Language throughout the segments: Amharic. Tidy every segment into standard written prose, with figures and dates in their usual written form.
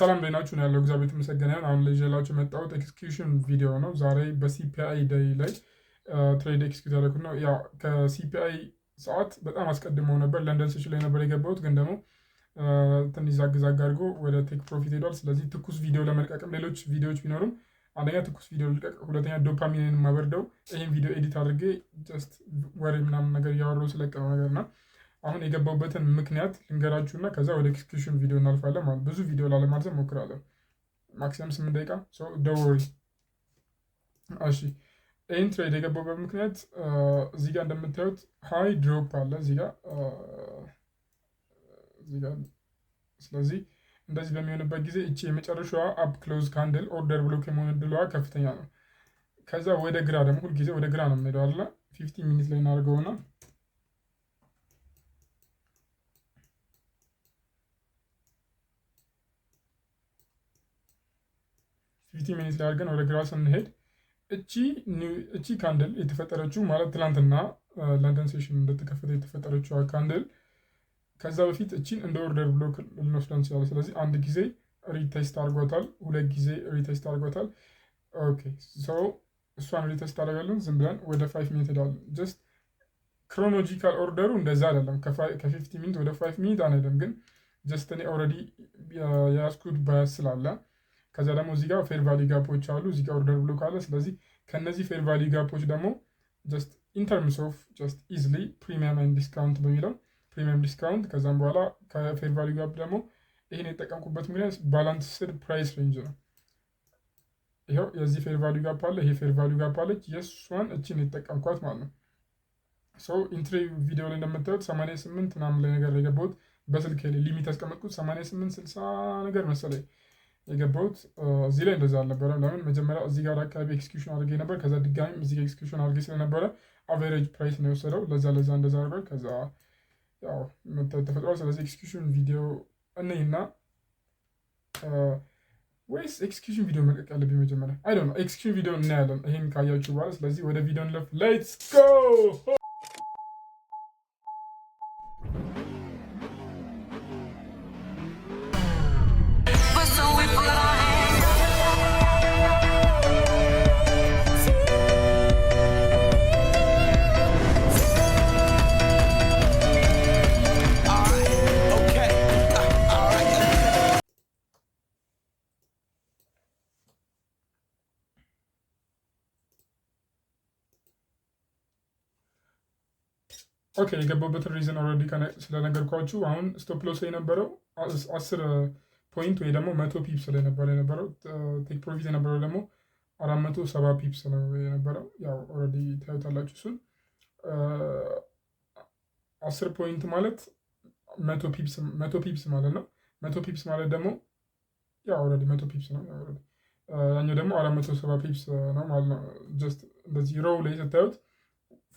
ሰላም ላይ ናችሁ ነው ያለው። እግዚአብሔር የተመሰገነ ይሁን። አሁን ላይ ይዤላችሁ የመጣሁት ኤክስኪዩሽን ቪዲዮ ነው። ዛሬ በሲፒአይ ዴይ ላይ ትሬድ ኤክስኪዩት ያደረኩት ነው። ያው ከሲፒአይ ሰዓት በጣም አስቀድመው ነበር። ለንደን ሲች ላይ ነበር የገባሁት፣ ግን ደግሞ ትንሽ ዛግዛግ አድርጎ ወደ ቴክ ፕሮፊት ሄዷል። ስለዚህ ትኩስ ቪዲዮ ለመልቀቅም ሌሎች ቪዲዮዎች ቢኖሩም አንደኛ ትኩስ ቪዲዮ ልቀቅ፣ ሁለተኛ ዶፓሚንን የማበርደው ይህን ቪዲዮ ኤዲት አድርጌ ጀስት ወሬ ምናምን ነገር እያወራሁ ስለቀነው ነገርና አሁን የገባሁበትን ምክንያት ልንገራችሁና ከዛ ወደ ኤክስኪዩሽን ቪዲዮ እናልፋለን። ማለት ብዙ ቪዲዮ ላለማርዘም እሞክራለሁ። ማክሲመም 8 ደቂቃ ደወሪ። እሺ ይህን ትሬድ የገባሁበት ምክንያት እዚህ ጋር እንደምታዩት ሃይ ድሮፕ አለ እዚህ ጋር። ስለዚህ እንደዚህ በሚሆንበት ጊዜ እቺ የመጨረሻዋ አፕ ክሎዝ ካንድል ኦርደር ብሎክ የመሆን እድሏ ከፍተኛ ነው። ከዛ ወደ ግራ ደግሞ ሁልጊዜ ወደ ግራ ነው የምንሄደው አለ 50 ሚኒት ላይ እናደርገውና 50 ሚኒት ላይ አድርገን ወደ ግራ ስንሄድ እቺ ካንድል የተፈጠረችው ማለት ትላንትና ለንደን ሴሽን እንደተከፈተ የተፈጠረችው ካንድል ከዛ በፊት እቺን እንደ ኦርደር ብሎክ ልንወስደው እንችላለን። ስለዚህ አንድ ጊዜ ሪቴስት አድርጓታል፣ ሁለት ጊዜ ሪቴስት አድርጓታል። ኦኬ ሶ እሷን ሪቴስት አደረጋለን። ዝም ብለን ወደ 5 ሚኒት ሄዳለን። ጀስት ክሮኖሎጂካል ኦርደሩ እንደዛ አይደለም። ከ50 ሚኒት ወደ 5 ሚኒት አንሄድም፣ ግን ጀስት እኔ ኦልሬዲ የያዝኩት ባያስ ስላለ ከዛ ደግሞ እዚህ ጋር ፌር ቫሊ ጋፖች አሉ፣ እዚህ ጋር ኦርደር ብሎክ አለ። ስለዚህ ከነዚህ ፌር ቫሊ ጋፖች ደግሞ ጀስት ኢን ተርምስ ኦፍ ጀስት ኢዝሊ ፕሪሚየም ኤንድ ዲስካውንት በሚለው ፕሪሚየም ዲስካውንት ከዛም በኋላ ከፌር ቫሊ ጋፕ ደግሞ ይሄን የተጠቀምኩበት ምክንያት ባላንስድ ፕራይስ ሬንጅ ነው። ይኸው የዚህ ፌር ቫሊ ጋፕ አለ፣ ይሄ ፌር ቫሊ ጋፕ አለች፣ የእሷን እችን የተጠቀምኳት ማለት ነው። ሶ ኢንትሪ ቪዲዮ ላይ እንደምታዩት 88 ምናምን ላይ ነገር የገባሁት በስልክ ሊሚት ያስቀመጥኩት 88 60 ነገር መሰለኝ የገባሁት። እዚህ ላይ እንደዛ አልነበረም። ለምን መጀመሪያ እዚህ ጋር አካባቢ ኤክስኪዩሽን አድርጌ ነበር። ከዛ ድጋሚ እዚህ ጋር ኤክስኪዩሽን አድርጌ ስለነበረ አቨሬጅ ፕራይስ ነው የወሰደው። ለዛ እንደዛ አድርጓል። ከዛ ያው ተፈጥሯል። ስለዚህ ኤክስኪዩሽን ቪዲዮ እኔና ወይስ ኤክስኪዩሽን ቪዲዮ መልቀቅ ያለብኝ መጀመሪያ አይ ዶንት ኖ። ኤክስኪዩሽን ቪዲዮ እናያለን ይሄን ካያችሁ በኋላ። ስለዚህ ወደ ቪዲዮ እንለፍ። ሌትስ ጎ። ኦኬ የገባበትን ሪዝን ኦልሬዲ ስለነገርኳችሁ አሁን ስቶፕ ሎስ የነበረው 10 ፖይንት ወይ ደግሞ 100 ፒፕስ ላይ ነበር የነበረው። ቴክ ፕሮፊት የነበረው ደግሞ 470 ፒፕስ ነው የነበረው። ያው ኦልሬዲ ታዩታላችሁ እሱን 10 ፖይንት ማለት 100 ፒፕስ ማለት ነው። 100 ፒፕስ ማለት ደግሞ ያው ኦልሬዲ 100 ፒፕስ ነው። ያኛው ደግሞ 470 ፒፕስ ነው ማለት ነው። ጀስት እንደዚህ ሮው ላይ ስታዩት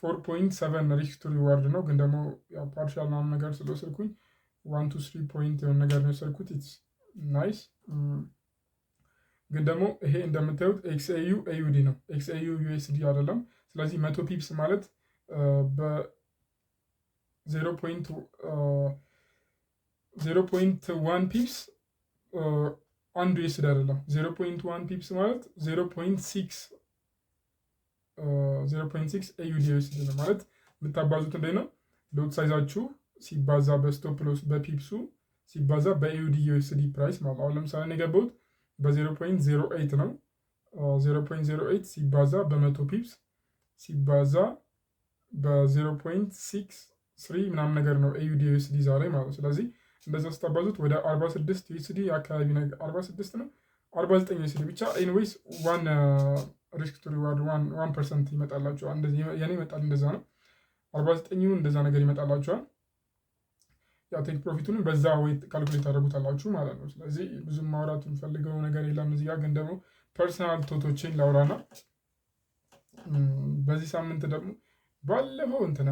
4.7 ሪስክ ቱ ሪዋርድ ነው። ግን ደግሞ ያው ፓርሻል ምናምን ነገር ስለወሰድኩኝ 1 to 3 ፖይንት የሆነ ነገር ነው የወሰድኩት። ኢትስ ናይስ። ግን ደግሞ ይሄ እንደምታዩት ኤክስኤዩ ኤዩዲ ነው፣ ኤክስኤዩ ዩኤስዲ አይደለም። ስለዚህ 100 ፒፕስ ማለት በ0.1 ፒፕስ አንዱ ዩኤስዲ አይደለም። 0.1 ፒፕስ ማለት 0.6 ኤዩዲ ዩኤስዲ ነው ማለት የምታባዙት እንዴት ነው? ሎት ሳይዛችሁ ሲባዛ በስቶፕ ሎስ በፒፕሱ ሲባዛ በኤዩዲ ዩኤስዲ ፕራይስ ማለት ነው። አሁን ለምሳሌ ነው የገባሁት በ0.08 ነው። 0.08 ሲባዛ በ100 ፒፕስ ሲባዛ በ0.63 ምናምን ነገር ነው ኤዩዲ ዩኤስዲ ዛሬ ማለት ነው። ስለዚህ እንደዛ ስታባዙት ወደ 46 ዩኤስዲ አካባቢ ነገር 46 ነው 49 ዩኤስዲ ብቻ ኤኒዌይስ ዋን ሪስክ ቱ ሪዋርድ 1% ይመጣላችኋል። እንደዚህ የኔ ይመጣል እንደዛ ነው። 49 እንደዛ ነገር ይመጣላችኋል። ያው ቴክ ፕሮፊቱን በዛ ወይ ካልኩሌት አደረጉታላችሁ ማለት ነው። ስለዚህ ብዙም ማውራት የምፈልገው ነገር የለም እዚህ ጋር። ግን ደግሞ ፐርሰናል ቶቶችን ላውራና በዚህ ሳምንት ደግሞ ባለፈው እንትና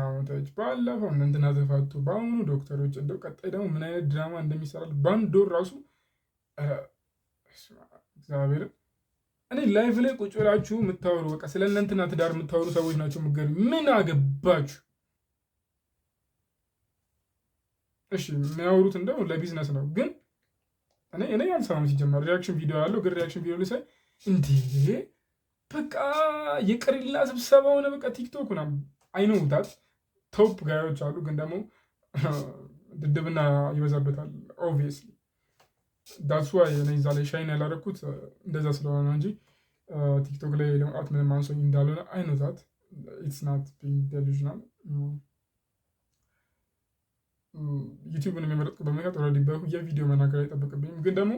ተፋቱ፣ በአሁኑ ዶክተሮች እንደው ቀጣይ ደግሞ ምን አይነት ድራማ እንደሚሰራል ባንድ ወር ራሱ እግዚአብሔር እኔ ላይቭ ላይ ቁጭ ብላችሁ የምታወሩ በቃ ስለ እናንተና ትዳር የምታወሩ ሰዎች ናቸው የምትገርሙ። ምን አገባችሁ? እሺ የሚያወሩት እንደው ለቢዝነስ ነው፣ ግን እኔ አልሰማም ሲጀመር ሪያክሽን ቪዲዮ ያለው ግን ሪያክሽን ቪዲዮ ላይ ሳይ እንዴ በቃ የቅሪላ ስብሰባ ሆነ በቃ ቲክቶክ ምናምን አይነውታት ቶፕ ጋዮች አሉ ግን ደግሞ ድድብና ይበዛበታል ኦብቪየስሊ ዳትስ ዋይ እኔ እዛ ላይ ሻይን ያላደረኩት እንደዛ ስለሆነ እንጂ ቲክቶክ ላይ ለመውጣት ምንም አንሶኝ እንዳልሆነ አይነውታት ኢትስ ናት ቢንግ ዴሉዥናል ዩቲዩብን የሚመረጥኩበት ምክንያት ኦልሬዲ የቪዲዮ መናገር አይጠበቅብኝም ግን ደግሞ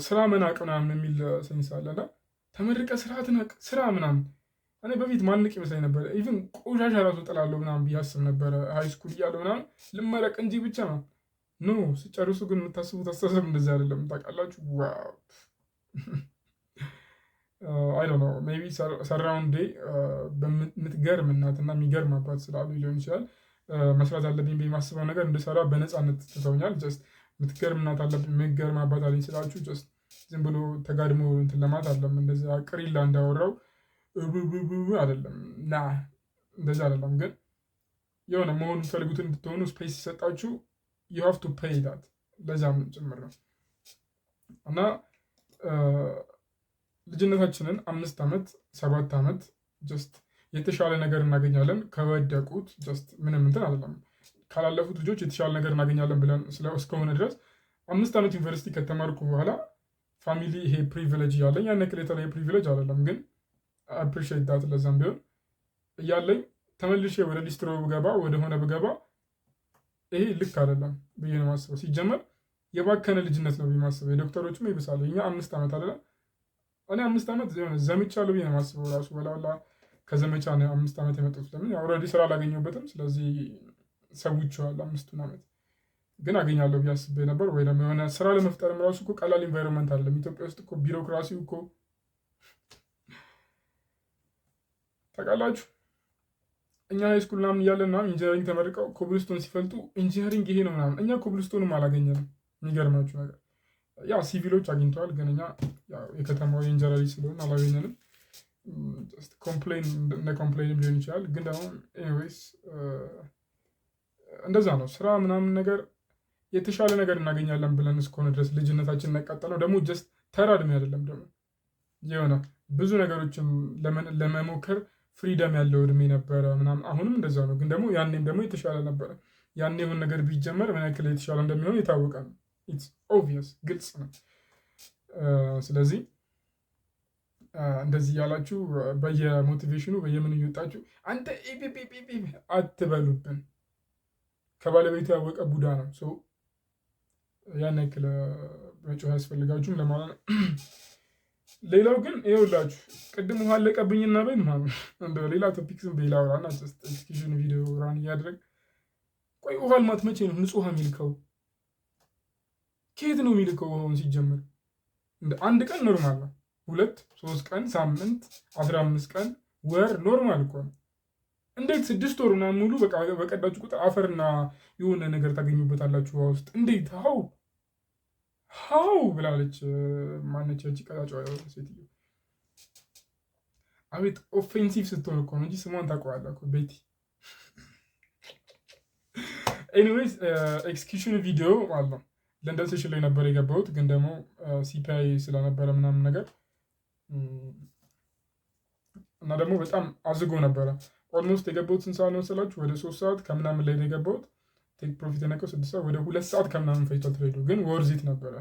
ስራ መናቅ ምናምን የሚል ሴንስ አለና ተመርቀ ስራ ትናቅ ስራ ምናምን እኔ በፊት ማንቅ ይመስለኝ ነበር ኢቭን ቆሻሻ ራሱ ጥላለሁ ምናምን ብዬ አስብ ነበረ ሃይ ስኩል እያለሁ ምናምን ልመረቅ እንጂ ብቻ ነው ኖ ስጨርሱ ግን የምታስቡት አስተሳሰብ እንደዚህ አይደለም ታውቃላችሁ ዋው አይ ዶንት ኖ ሜቢ ሰራውንዴ በምትገርም እናትና የሚገርም አባት ስላሉ ሊሆን ይችላል መስራት አለብኝ ብዬ የማስበው ነገር እንድሰራ በነፃነት ትተውኛል ጀስት የምትገርም እናት አለብኝ የሚገርም አባት አለኝ ስላችሁ ጀስት ዝም ብሎ ተጋድሞ እንትን ለማለት አይደለም እንደዛ ቅሪላ እንዳወራው አይደለም ና እንደዛ አይደለም ግን የሆነ መሆን የምትፈልጉትን እንድትሆኑ ስፔስ ሲሰጣችሁ you have to pay that ለዛም ጭምር ነው እና ልጅነታችንን 5 ዓመት 7 ዓመት ጀስት የተሻለ ነገር እናገኛለን ከወደቁት ጀስት ምንም እንትን አይደለም ካላለፉት ልጆች የተሻለ ነገር እናገኛለን ብለን እስከሆነ ድረስ 5 ዓመት ዩኒቨርሲቲ ከተማርኩ በኋላ ፋሚሊ ይሄ ፕሪቪሌጅ ያለኝ ያን ያክል የተለየ ፕሪቪሌጅ አይደለም ግን አፕሪሺየት ዳት ለዛም ቢሆን እያለኝ ተመልሼ ወደ ሊስትሮ ብገባ ወደሆነ ብገባ ይሄ ልክ አይደለም ብዬ ነው የማስበው ሲጀመር የባከነ ልጅነት ነው የማስበው የዶክተሮችም ይብሳሉ እኛ 5 ዓመት አይደለም እኔ 5 ዓመት የሆነ ዘምቻለሁ ብዬ ነው የማስበው ራሱ በላላ ከዘመቻ ነው 5 ዓመት የመጡት ለምን ኦልሬዲ ስራ አላገኘሁበትም ስለዚህ ሰውቼዋለሁ 5 ዓመት ግን አገኛለሁ ብዬ አስቤ ነበር ወይ ደግሞ የሆነ ስራ ለመፍጠርም ራሱ እኮ ቀላል ኢንቫይሮንመንት አይደለም ኢትዮጵያ ውስጥ እኮ ቢሮክራሲው እኮ ታውቃላችሁ እኛ ሃይስኩል ምናምን እያለን ምናምን ኢንጂነሪንግ ተመርቀው ኮብልስቶን ሲፈልጡ ኢንጂነሪንግ ይሄ ነው ምናምን እኛ ኮብልስቶንም አላገኘንም የሚገርማችሁ ነገር ያ ሲቪሎች አግኝተዋል ግን እኛ የከተማው ኢንጂነሪንግ ስለሆነ አላገኘንም ኮምፕሌን እንደ ኮምፕሌንም ሊሆን ይችላል ግን ደግሞ ኤኒዌይስ እንደዛ ነው ስራ ምናምን ነገር የተሻለ ነገር እናገኛለን ብለን እስከሆነ ድረስ ልጅነታችን እናቃጠለው ደግሞ ጀስት ተራ እድሜ አይደለም ደግሞ የሆነ ብዙ ነገሮችን ለመሞከር ፍሪደም ያለው እድሜ ነበረ ምናምን አሁንም እንደዛ ነው ግን ደግሞ ያኔም ደግሞ የተሻለ ነበረ ያኔ የሆነ ነገር ቢጀመር ምን ያክል የተሻለ እንደሚሆን የታወቀ ነው ኢትስ ኦብቪየስ ግልጽ ነው ስለዚህ እንደዚህ ያላችሁ በየሞቲቬሽኑ በየምን እየወጣችሁ አንተ ኢፒፒፒ አትበሉብን ከባለቤቱ ያወቀ ቡዳ ነው ሶ ያን ያክል መጮህ ያስፈልጋችሁም ለማለት ነው ሌላው ግን ይኸውላችሁ ቅድም ውሃ አለቀብኝና በይ ማለት እንደው ሌላ ቶፒክ ዝም ብዬ ላውራና ጀስት ኤክስኪዩዥን ቪዲዮ ራን እያደረግ ቆይ ውሃ ልማት መቼ ነው ንጹህ የሚልከው ከየት ነው የሚልከው ውሃውን ሲጀምር እንደ አንድ ቀን ኖርማል ነው 2-3 ቀን ሳምንት 15 ቀን ወር ኖርማል እኮ ነው እንዴት 6 ወር ምናምን ሙሉ በቃ በቀዳችሁ ቁጥር አፈርና የሆነ ነገር ታገኙበታላችሁ ውሃ ውስጥ እንዴት ሃው ብላለች ማነች እቺ ቀጣጫው ሴትዮ አቤት ኦፌንሲቭ ስትሆን እኮ ነው እንጂ ስሟን ታውቀዋለህ እኮ ቤቲ ኤኒዌይስ ኤክስኪዩሽን ቪዲዮ ማለት ነው ለንደን ሴሽን ላይ ነበር የገባሁት ግን ደግሞ ሲፒአይ ስለነበረ ምናምን ነገር እና ደግሞ በጣም አዝጎ ነበረ ኦልሞስት የገባሁት ስንት ሰዓት ነው መሰላችሁ ወደ 3 ሰዓት ከምናምን ላይ ነው የገባሁት ቴክ ፕሮፊት የነቀው 6 ሰዓት ወደ 2 ሰዓት ከምናምን ፈጅቷል ትሬዱ ግን ወርዚት ነበረ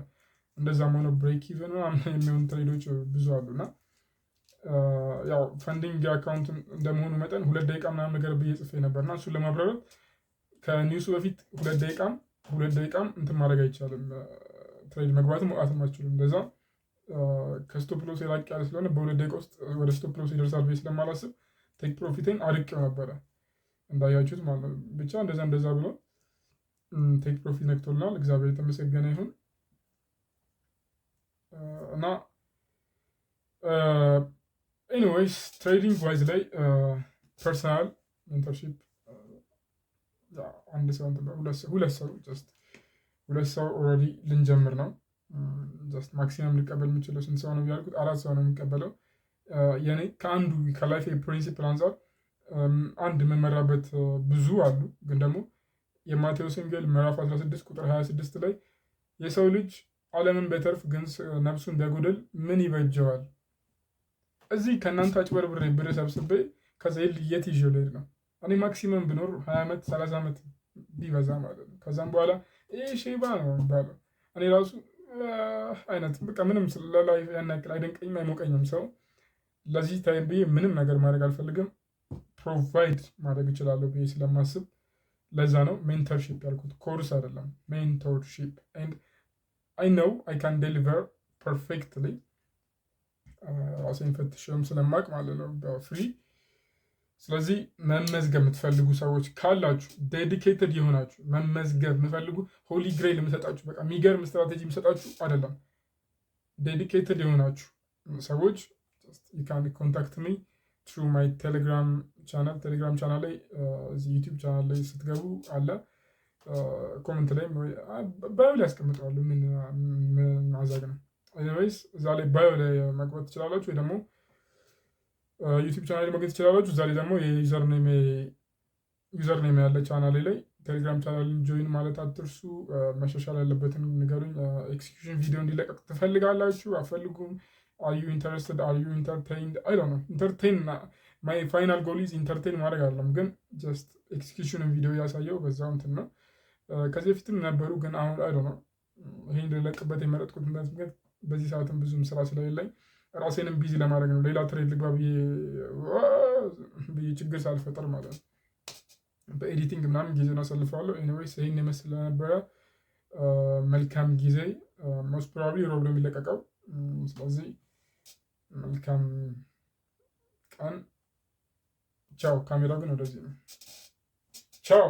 እንደዛም ሆነ ብሬክ ኢቨን የሚሆን ትሬዶች ብዙ አሉና ያው ፈንዲንግ አካውንት እንደመሆኑ መጠን 2 ደቂቃ ምናምን ነገር ብዬ ጽፌ ነበርና እሱን ለማብራራት ከኒውሱ በፊት 2 ደቂቃም እንትን ማድረግ አይቻልም ትሬድ መግባትም መውጣትም አትችሉም እንደዛ ከስቶፕ ሎስ የላቅ ያለ ስለሆነ በ2 ደቂቃ ውስጥ ወደ ስቶፕ ሎስ ይደርሳል ብዬ ስለማላስብ ቴክ ፕሮፊቴን አርቄው ነበረ እንዳያችሁት ማለት ነው ብቻ እንደዛ ብሎ ቴክ ፕሮፊት ነክቶልናል እግዚአብሔር የተመሰገነ ይሁን እና ኤኒዌይስ ትሬዲንግ ዋይዝ ላይ ፐርሰናል ሜንተርሺፕ አንድ ሰው ሁለት ሰው ኦልሬዲ ልንጀምር ነው ጀስት ማክሲመም ሊቀበል የምችለው ስንት ሰው ነው ያልኩት 4 ሰው ነው የሚቀበለው የኔ ከአንዱ ከላይፍ ፕሪንሲፕል አንፃር አንድ የምመራበት ብዙ አሉ ግን ደግሞ የማቴዎስ ወንጌል ምዕራፍ 16 ቁጥር 26 ላይ የሰው ልጅ ዓለምን ቢያተርፍ ግን ነፍሱን ቢያጎድል ምን ይበጀዋል? እዚህ ከእናንተ አጭበርብሬ ብር ሰብስቤ ከዛ የት ይዤው ልሄድ ነው? እኔ ማክሲመም ብኖር 20 ዓመት 30 ዓመት ቢበዛ ማለት ነው። ከዛም በኋላ ይሄ ሼባ ነው የሚባለው። እኔ ራሱ አይነት በቃ ምንም ስለላይፍ ያን ያክል አይደንቀኝም አይሞቀኝም። ሰው ለዚህ ታይም ብዬ ምንም ነገር ማድረግ አልፈልግም። ፕሮቫይድ ማድረግ እችላለሁ ብዬ ስለማስብ ለዛ ነው ሜንተርሺፕ ያልኩት፣ ኮርስ አይደለም። ሜንቶርሺፕ ኤንድ አይ ኖው አይ ካን ዴሊቨር ፐርፌክትሊ ራሴን ፈትሼም ስለማቅ ማለት ነው በፍሪ። ስለዚህ መመዝገብ የምትፈልጉ ሰዎች ካላችሁ ዴዲኬትድ የሆናችሁ መመዝገብ የምፈልጉ ሆሊ ግሬል የምሰጣችሁ በቃ የሚገርም ስትራቴጂ የምሰጣችሁ አይደለም። ዴዲኬትድ የሆናችሁ ሰዎች ካን ኮንታክት ሚ ትሩ ማይ ቴሌግራም ቻናል ላይ እዚህ ዩቲዩብ ቻናል ላይ ስትገቡ አለ ኮመንት ላይ ባዮ ላይ ያስቀምጠዋለሁ። ምን ማዛግ ነው። ኤኒዌይስ እዛ ላይ ባዮ ላይ መግባት ትችላላችሁ፣ ወይ ደግሞ ዩቲዩብ ቻናል ላይ መግባት ትችላላችሁ። እዛ ላይ ደግሞ የዩዘር ኔም ያለ ቻናል ላይ ቴሌግራም ቻናል ጆይን ማለት አትርሱ። መሻሻል ያለበትን ንገሩኝ። ኤክስኪዩሽን ቪዲዮ እንዲለቀቅ ትፈልጋላችሁ አፈልጉም? አር ዩ ኢንተረስትድ? አር ዩ ኢንተርቴይንድ? አይ ዶንት ኖ። ኢንተርቴን ማይ ፋይናል ጎል ኢዝ ኢንተርቴን ማድረግ አይደለም፣ ግን ጀስት ኤክስኪዩሽን ቪዲዮ ያሳየው በዛው እንትን ነው። ከዚህ በፊትም ነበሩ፣ ግን አሁን አይ ዶንት ኖ ይሄን ልለቅበት የመረጥኩት ምክንያት በዚህ ሰዓትም ብዙም ስራ ስለሌለኝ ራሴንም ቢዚ ለማድረግ ነው። ሌላ ትሬድ ልግባ ብዬ ችግር ሳልፈጠር ማለት ነው። በኤዲቲንግ ምናምን ጊዜን አሳልፈዋለሁ። ኤኒዌይስ ይህን የመሰለ ነበረ። መልካም ጊዜ። ሞስት ፕሮባብሊ ሮብ ነው የሚለቀቀው። ስለዚህ መልካም ቀን። ቻው። ካሜራ ግን ወደዚህ ነው። ቻው